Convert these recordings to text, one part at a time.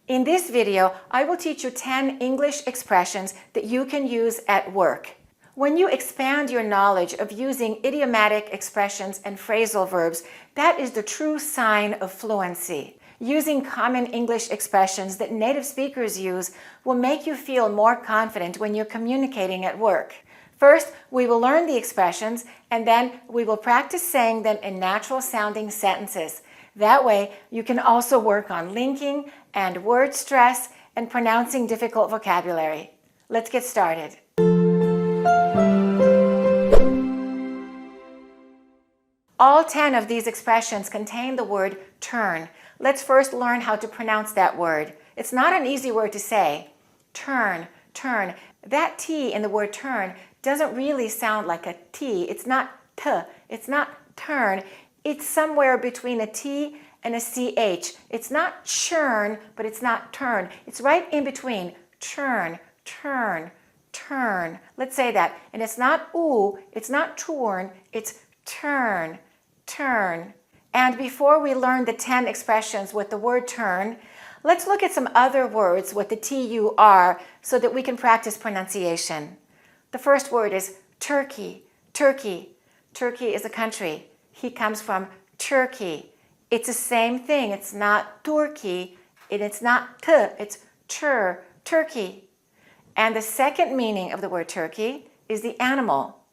In this video, I will teach you 10 English expressions that you can use at work. When you expand your knowledge of using idiomatic expressions and phrasal verbs, that is the true sign of fluency. Using common English expressions that native speakers use will make you feel more confident when you're communicating at work. First, we will learn the expressions, and then we will practice saying them in natural-sounding sentences. That way, you can also work on linking and word stress and pronouncing difficult vocabulary. Let's get started. All 10 of these expressions contain the word turn. Let's first learn how to pronounce that word. It's not an easy word to say. Turn, turn. That T in the word turn doesn't really sound like a T. It's not T. It's not turn. It's somewhere between a T and a CH. It's not churn, but it's not turn. It's right in between. Churn, turn, turn. Let's say that. And it's not ooh, it's not turn, it's turn, turn. And before we learn the 10 expressions with the word turn, let's look at some other words with the TUR so that we can practice pronunciation. The first word is Turkey, Turkey. Turkey is a country. He comes from Turkey. It's the same thing. It's not Turkey, and it's not T, it's Tur, Turkey. And the second meaning of the word turkey is the animal,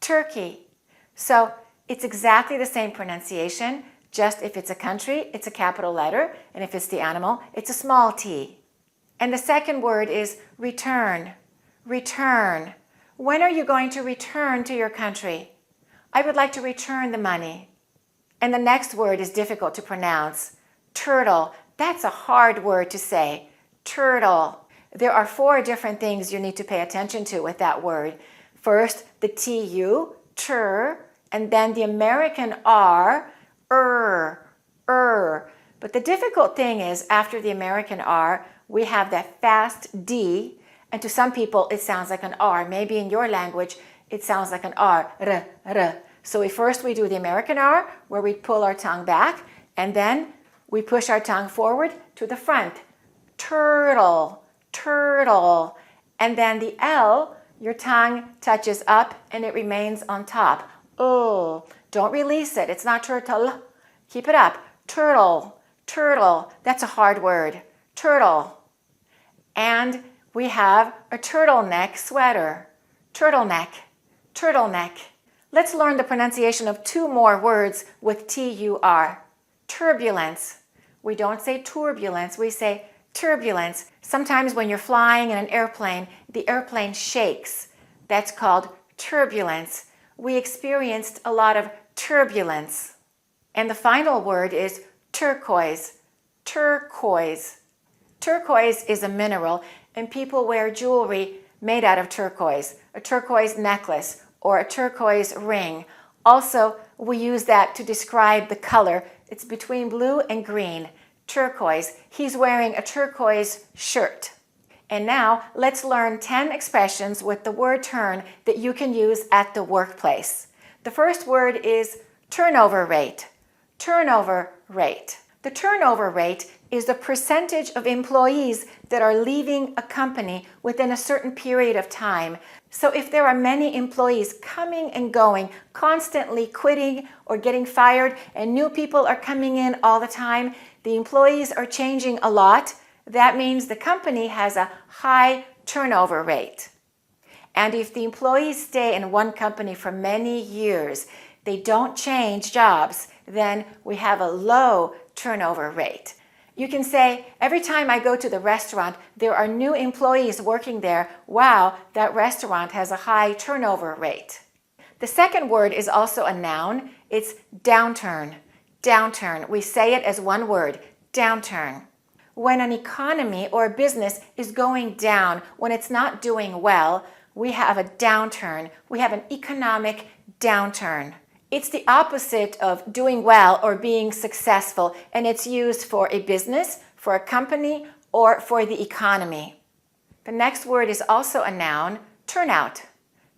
turkey. So it's exactly the same pronunciation, just if it's a country, it's a capital letter, and if it's the animal, it's a small t. And the second word is return, return. When are you going to return to your country? I would like to return the money. And the next word is difficult to pronounce. Turtle. That's a hard word to say. Turtle. There are 4 different things you need to pay attention to with that word. First, the TU, tur, and then the American R, But the difficult thing is, after the American R, we have that fast D, and to some people it sounds like an R. Maybe in your language it sounds like an R, r. So first we do the American R, where we pull our tongue back, and then we push our tongue forward to the front. Turtle, turtle. And then the L, your tongue touches up and it remains on top. Oh, don't release it. It's not turtle. Keep it up. Turtle, turtle. That's a hard word. Turtle. And we have a turtleneck sweater. Turtleneck, turtleneck. Let's learn the pronunciation of 2 more words with TUR. Turbulence. We don't say turbulence, we say turbulence. Sometimes when you're flying in an airplane, the airplane shakes. That's called turbulence. We experienced a lot of turbulence. And the final word is turquoise. Turquoise. Turquoise is a mineral, and people wear jewelry made out of turquoise, a turquoise necklace or a turquoise ring. Also, we use that to describe the color. It's between blue and green, turquoise. He's wearing a turquoise shirt. And now, let's learn 10 expressions with the word turn that you can use at the workplace. The first word is turnover rate. Turnover rate. The turnover rate is the percentage of employees that are leaving a company within a certain period of time. So if there are many employees coming and going, constantly quitting or getting fired, and new people are coming in all the time, the employees are changing a lot, that means the company has a high turnover rate. And if the employees stay in one company for many years, they don't change jobs, then we have a low turnover rate. You can say, every time I go to the restaurant, there are new employees working there. Wow, that restaurant has a high turnover rate. The second word is also a noun. It's downturn. Downturn. We say it as one word, downturn. When an economy or a business is going down, when it's not doing well, we have a downturn. We have an economic downturn. It's the opposite of doing well or being successful, and it's used for a business, for a company, or for the economy. The next word is also a noun, turnout.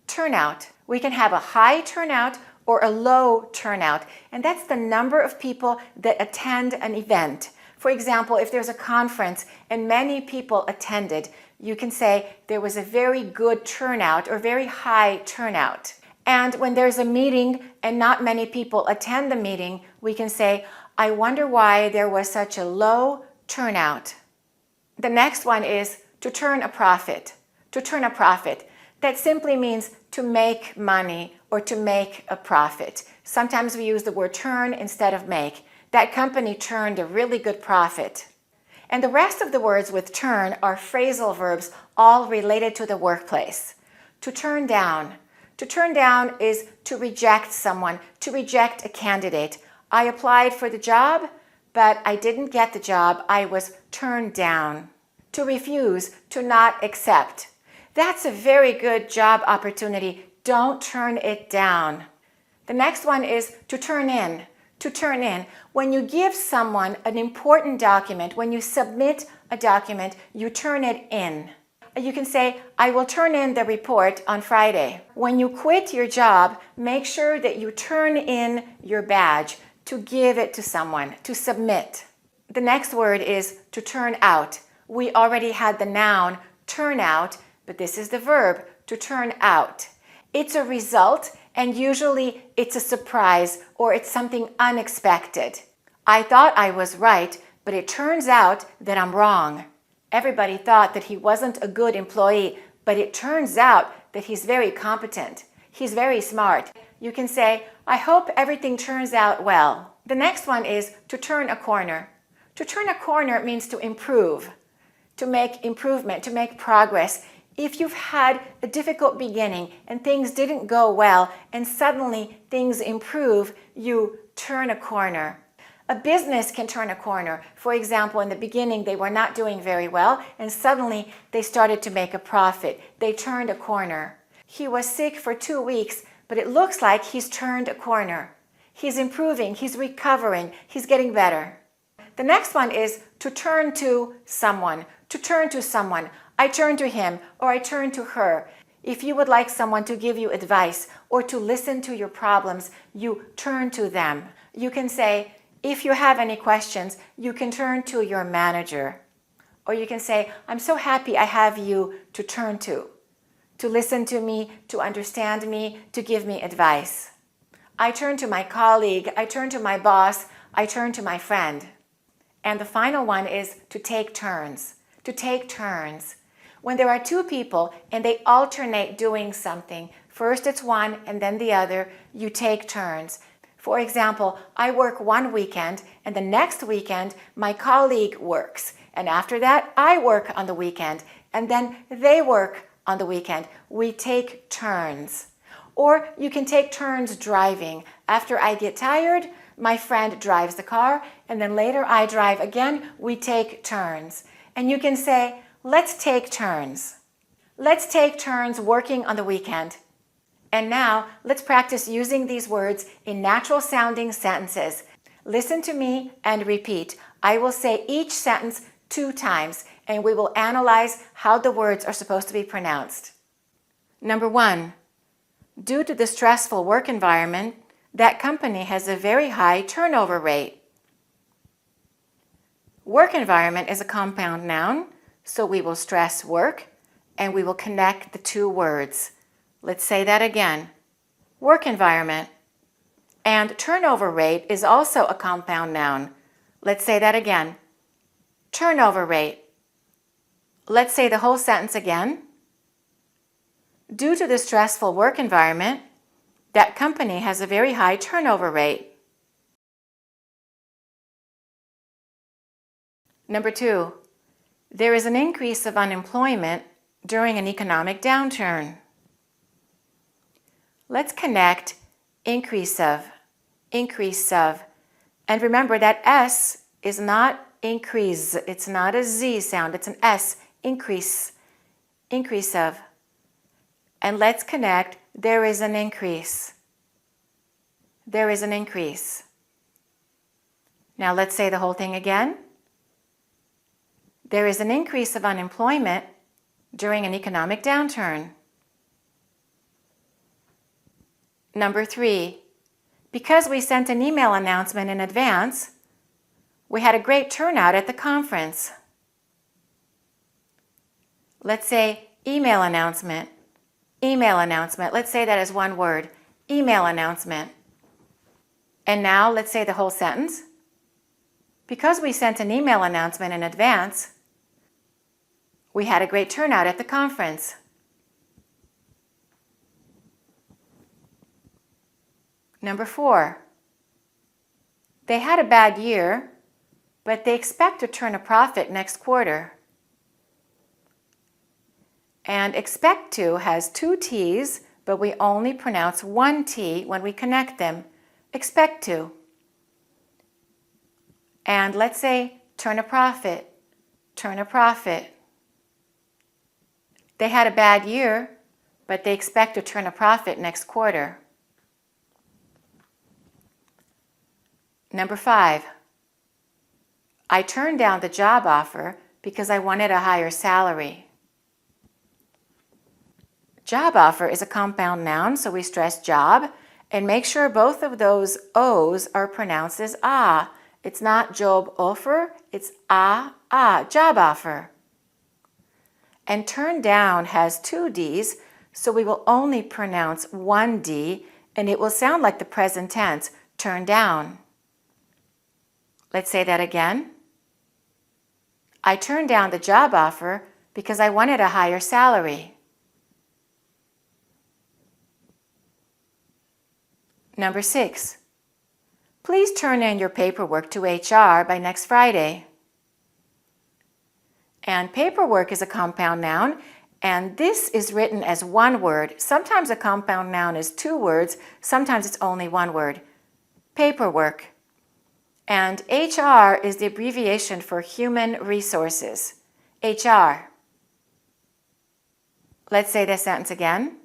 Turnout. We can have a high turnout or a low turnout, and that's the number of people that attend an event. For example, if there's a conference and many people attended, you can say there was a very good turnout or very high turnout. And when there's a meeting and not many people attend the meeting, we can say, I wonder why there was such a low turnout. The next one is to turn a profit. To turn a profit. That simply means to make money or to make a profit. Sometimes we use the word turn instead of make. That company turned a really good profit. And the rest of the words with turn are phrasal verbs, all related to the workplace. To turn down. To turn down is to reject someone, to reject a candidate. I applied for the job, but I didn't get the job. I was turned down. To refuse, to not accept. That's a very good job opportunity. Don't turn it down. The next one is to turn in. To turn in. When you give someone an important document, when you submit a document, you turn it in. You can say, I will turn in the report on Friday. When you quit your job, make sure that you turn in your badge to give it to someone, to submit. The next word is to turn out. We already had the noun turn out, but this is the verb to turn out. It's a result, and usually it's a surprise or it's something unexpected. I thought I was right, but it turns out that I'm wrong. Everybody thought that he wasn't a good employee, but it turns out that he's very competent. He's very smart. You can say, I hope everything turns out well. The next one is to turn a corner. To turn a corner means to improve, to make improvement, to make progress. If you've had a difficult beginning and things didn't go well and suddenly things improve, you turn a corner. A business can turn a corner. For example, in the beginning, they were not doing very well, and suddenly they started to make a profit. They turned a corner. He was sick for 2 weeks, but it looks like he's turned a corner. He's improving, he's recovering, he's getting better. The next one is to turn to someone. To turn to someone. I turn to him or I turn to her. If you would like someone to give you advice or to listen to your problems, you turn to them. You can say, if you have any questions, you can turn to your manager. Or you can say, I'm so happy I have you to turn to listen to me, to understand me, to give me advice. I turn to my colleague, I turn to my boss, I turn to my friend. And the final one is to take turns. To take turns. When there are two people and they alternate doing something, first it's one and then the other, you take turns. For example, I work one weekend and the next weekend my colleague works. And after that, I work on the weekend and then they work on the weekend. We take turns. Or you can take turns driving. After I get tired, my friend drives the car and then later I drive again. We take turns. And you can say, let's take turns. Let's take turns working on the weekend. And now, let's practice using these words in natural sounding sentences. Listen to me and repeat. I will say each sentence 2 times, and we will analyze how the words are supposed to be pronounced. Number 1. Due to the stressful work environment, that company has a very high turnover rate. Work environment is a compound noun, so we will stress work, and we will connect the 2 words. Let's say that again. Work environment. And turnover rate is also a compound noun. Let's say that again. Turnover rate. Let's say the whole sentence again. Due to the stressful work environment, that company has a very high turnover rate. Number 2. There is an increase of unemployment during an economic downturn. Let's connect increase of, and remember that S is not increase, it's not a Z sound, it's an S, increase of. And let's connect, there is an increase. There is an increase. Now let's say the whole thing again. There is an increase of unemployment during an economic downturn. Number 3, because we sent an email announcement in advance, We had a great turnout at the conference. Let's say email announcement. Email announcement. Let's say that as one word. Email announcement. And now let's say the whole sentence. Because we sent an email announcement in advance, we had a great turnout at the conference. Number 4. They had a bad year, but they expect to turn a profit next quarter. And expect to has 2 T's, but we only pronounce 1 T when we connect them. Expect to. And let's say turn a profit. Turn a profit. They had a bad year, but they expect to turn a profit next quarter. Number 5. I turned down the job offer because I wanted a higher salary. Job offer is a compound noun, so we stress job and make sure both of those O's are pronounced as ah. It's not job offer, it's ah, job offer. And turn down has 2 D's, so we will only pronounce 1 D, and it will sound like the present tense, turn down. Let's say that again. I turned down the job offer because I wanted a higher salary. Number 6. Please turn in your paperwork to HR by next Friday. And paperwork is a compound noun, and this is written as one word. Sometimes a compound noun is 2 words, sometimes it's only 1 word. Paperwork. And HR is the abbreviation for Human Resources. HR. Let's say this sentence again.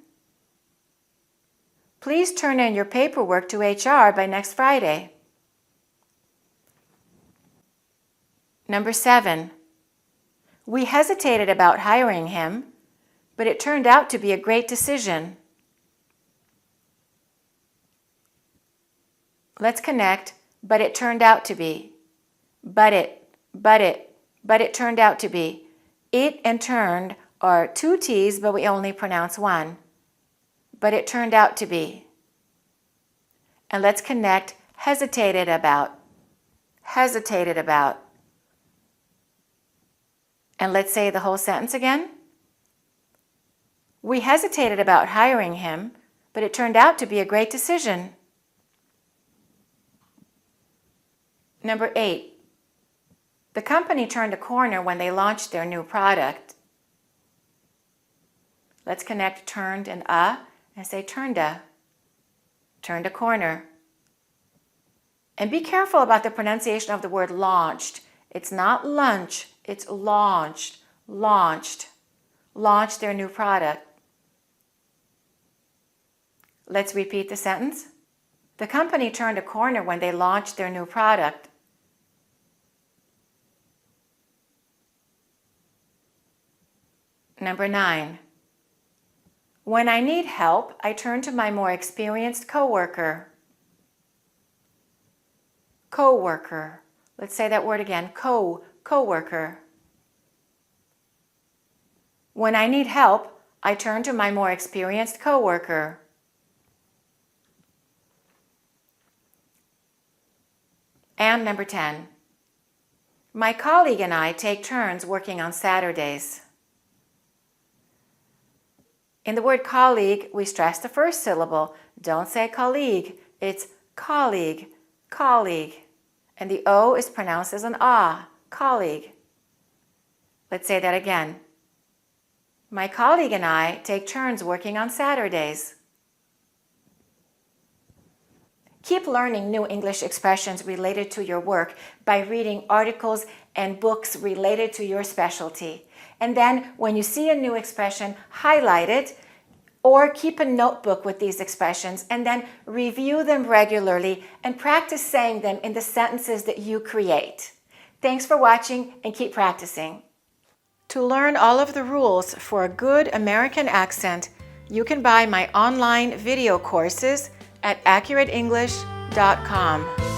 Please turn in your paperwork to HR by next Friday. Number 7. We hesitated about hiring him, but it turned out to be a great decision. Let's connect, but it turned out to be. But it turned out to be. It and turned are 2 T's, but we only pronounce 1. But it turned out to be. And let's connect hesitated about. Hesitated about. And let's say the whole sentence again. We hesitated about hiring him, but it turned out to be a great decision. Number 8. The company turned a corner when they launched their new product. Let's connect turned and and say turned a. Turned a corner. And be careful about the pronunciation of the word launched. It's not lunch, it's launched. Launched. Launched their new product. Let's repeat the sentence. The company turned a corner when they launched their new product. Number 9. When I need help, I turn to my more experienced coworker. Coworker. Let's say that word again. Coworker. When I need help, I turn to my more experienced coworker. And number 10. My colleague and I take turns working on Saturdays. In the word colleague, we stress the first syllable. Don't say colleague. It's colleague, colleague. And the O is pronounced as an ah, colleague. Let's say that again. My colleague and I take turns working on Saturdays. Keep learning new English expressions related to your work by reading articles and books related to your specialty. And then when you see a new expression, highlight it or keep a notebook with these expressions and then review them regularly and practice saying them in the sentences that you create. Thanks for watching and keep practicing. To learn all of the rules for a good American accent, you can buy my online video courses at accurateenglish.com.